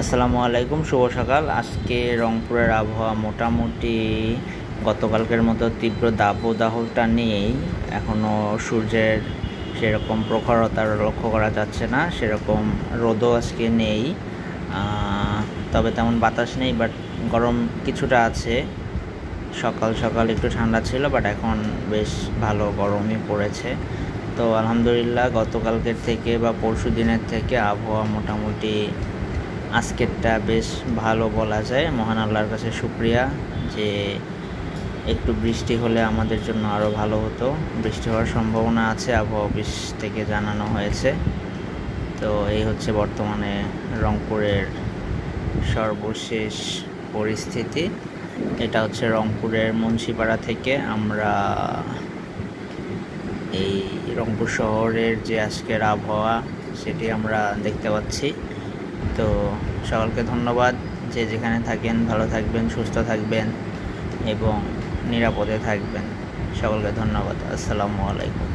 আসসালামু আলাইকুম, শুভ সকাল। আজকে রংপুরের আবহাওয়া মোটামুটি গতকালকের মতো তীব্র দাবদাহটা নেই। এখনও সূর্যের সেরকম প্রখরতা লক্ষ্য করা যাচ্ছে না, সেরকম রোদও আজকে নেই। তবে তেমন বাতাস নেই, বাট গরম কিছুটা আছে। সকাল সকাল একটু ঠান্ডা ছিল, বাট এখন বেশ ভালো গরমই পড়েছে। তো আলহামদুলিল্লাহ, গতকালকের থেকে বা পরশু দিনের থেকে আবহাওয়া মোটামুটি আজকেরটা বেশ ভালো বলা যায়। মহান আল্লাহর কাছে শুকরিয়া যে একটু বৃষ্টি হলে আমাদের জন্য আরও ভালো হতো। বৃষ্টি হওয়ার সম্ভাবনা আছে, আবহাওয়া অফিস থেকে জানানো হয়েছে। তো এই হচ্ছে বর্তমানে রংপুরের সর্বশেষ পরিস্থিতি। এটা হচ্ছে রংপুরের মুন্সিপাড়া থেকে আমরা এই রংপুর শহরের যে আজকের আবহাওয়া সেটি আমরা দেখতে পাচ্ছি। তো সকলকে ধন্যবাদ, যে যেখানে থাকেন ভালো থাকবেন, সুস্থ থাকবেন এবং নিরাপদে থাকবেন। সকলকে ধন্যবাদ। আসসালামু আলাইকুম।